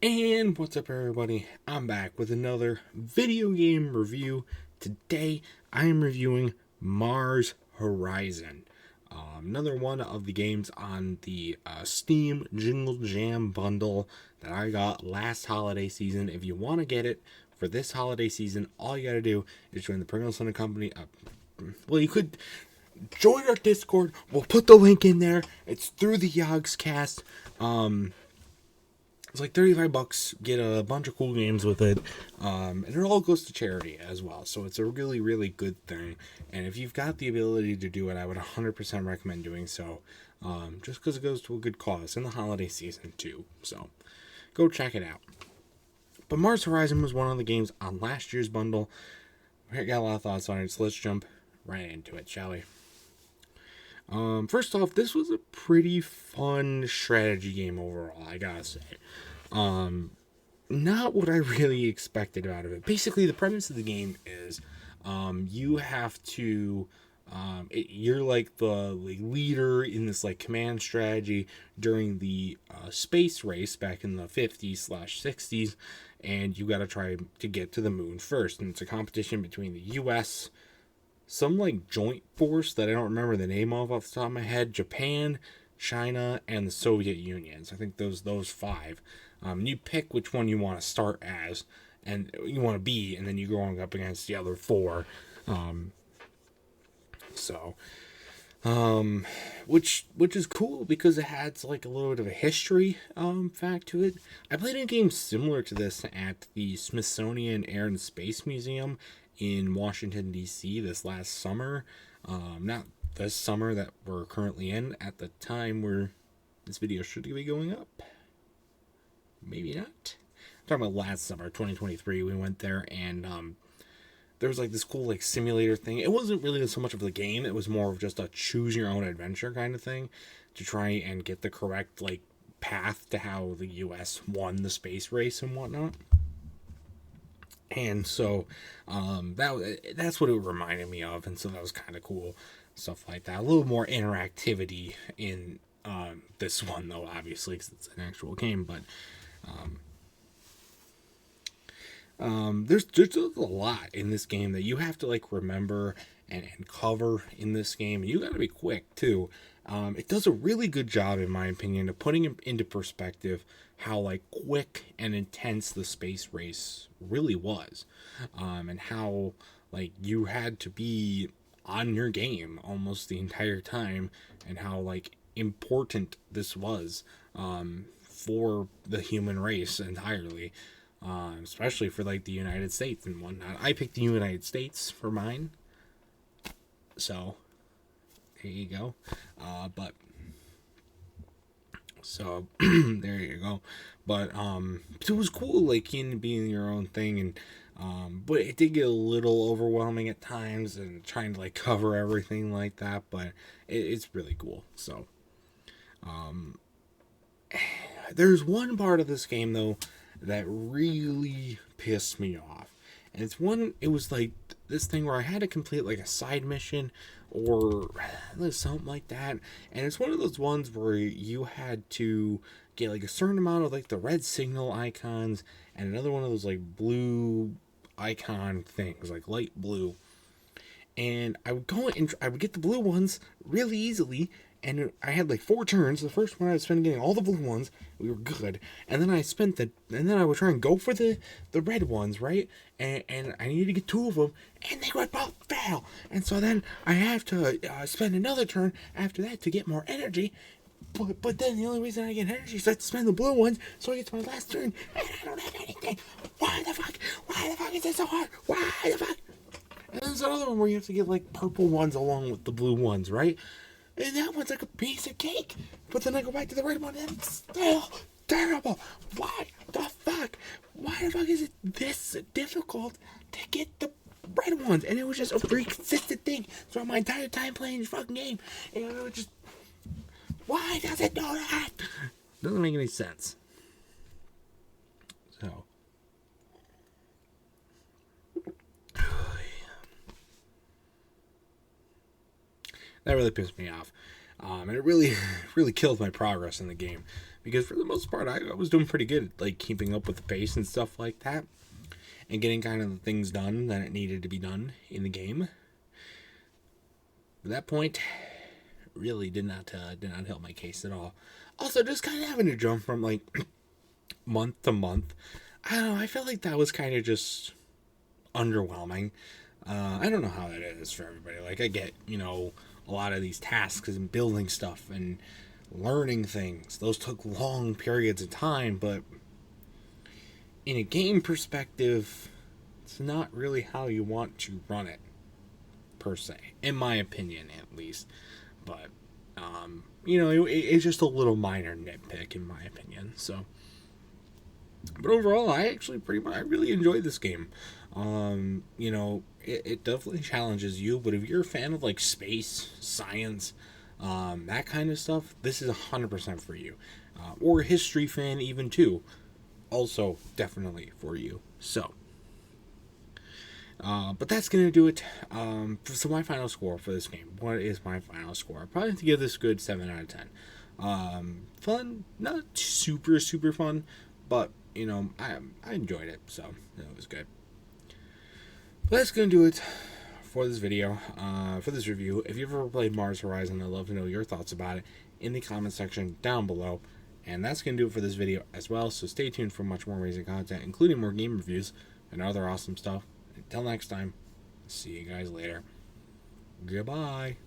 And what's up, everybody? I'm back with another video game review. Today I am reviewing Mars Horizon, another one of the games on the Steam Jingle Jam bundle that I got last holiday season. If you want to get it for this holiday season, all you gotta do is join the Pringles and Company. Well, you could join our Discord. We'll put the link in there. It's through the Yogscast. It's like $35, get a bunch of cool games with it, and it all goes to charity as well, so it's a really, really good thing, and if you've got the ability to do it, I would 100% recommend doing so, just because it goes to a good cause in the holiday season too, so go check it out. But Mars Horizon was one of the games on last year's bundle. I got a lot of thoughts on it, so let's jump right into it, shall we? First off, this was a pretty fun strategy game overall, I gotta say. Not what I really expected out of it. Basically, the premise of the game is, you have to, you're like the leader in this like command strategy during the space race back in the 50s/60s, and you gotta try to get to the moon first. And it's a competition between the U.S., some like joint force that I don't remember the name of off the top of my head, Japan, China, and the Soviet Union. So I think those five. You pick which one you want to start as, and you want to be, and then you go on up against the other four. Which is cool because it has like a little bit of a history fact to it. I played a game similar to this at the Smithsonian Air and Space Museum in Washington, D.C. this last summer. Not this summer that we're currently in, at the time where this video should be going up. Maybe not. I'm talking about last summer, 2023. We went there, and there was like this cool like simulator thing. It wasn't really so much of the game. It was more of just a choose your own adventure kind of thing to try and get the correct like path to how the U.S. won the space race and whatnot. And so that's what it reminded me of, and so that was kind of cool, stuff like that. A little more interactivity in this one, though, obviously, because it's an actual game. But there's a lot in this game that you have to like remember and cover in this game. You got to be quick too. It does a really good job, in my opinion, of putting it into perspective how like quick and intense the space race really was, and how like you had to be on your game almost the entire time, and how like important this was for the human race entirely, especially for like the United States and whatnot. I picked the United States for mine, so there you go. But so there you go. But it was cool, like being your own thing, and but it did get a little overwhelming at times, and trying to like cover everything like that. But it's really cool. So there's one part of this game though that really pissed me off, and it was like this thing where I had to complete like a side mission or something like that, and it's one of those ones where you had to get like a certain amount of like the red signal icons and another one of those like blue icon things, like light blue, and I would go and I would get the blue ones really easily. And I had like 4 turns. The first one I would spend getting all the blue ones. We were good. And then I would try and go for the red ones, right? And I needed to get 2 of them, and they would both fail. And so then I have to spend another turn after that to get more energy. But then the only reason I get energy is I have to spend the blue ones, so I get to my last turn, and I don't have anything. Why the fuck? Why the fuck is this so hard? Why the fuck? And there's another one where you have to get like purple ones along with the blue ones, right? And that one's like a piece of cake. But then I go back to the red one and it's still terrible. Why the fuck? Why the fuck is it this difficult to get the red ones? And it was just a consistent thing throughout my entire time playing this fucking game. And it was just, why does it do that? Doesn't make any sense. So that really pissed me off. And it really, really killed my progress in the game. Because for the most part, I was doing pretty good at, like, keeping up with the pace and stuff like that. And getting kind of the things done that it needed to be done in the game. At that point, really did not help my case at all. Also, just kind of having to jump from, like, month to month. I don't know, I felt like that was kind of just underwhelming. I don't know how that is for everybody. Like, I get, a lot of these tasks and building stuff and learning things. Those took long periods of time, but in a game perspective, it's not really how you want to run it, per se. In my opinion, at least. But, it's just a little minor nitpick, in my opinion. So, but overall, I really enjoyed this game. It definitely challenges you, but if you're a fan of, like, space, science, that kind of stuff, this is 100% for you. Or a history fan, even, too. Also, definitely for you. So, but that's going to do it. So my final score for this game. What is my final score? I probably have to give this a good 7 out of 10. Fun. Not super, super fun. But, I enjoyed it. So, it was good. But that's going to do it for this video. For this review. If you've ever played Mars Horizon, I'd love to know your thoughts about it in the comment section down below. And that's going to do it for this video as well. So stay tuned for much more amazing content, including more game reviews and other awesome stuff. Until next time, see you guys later. Goodbye.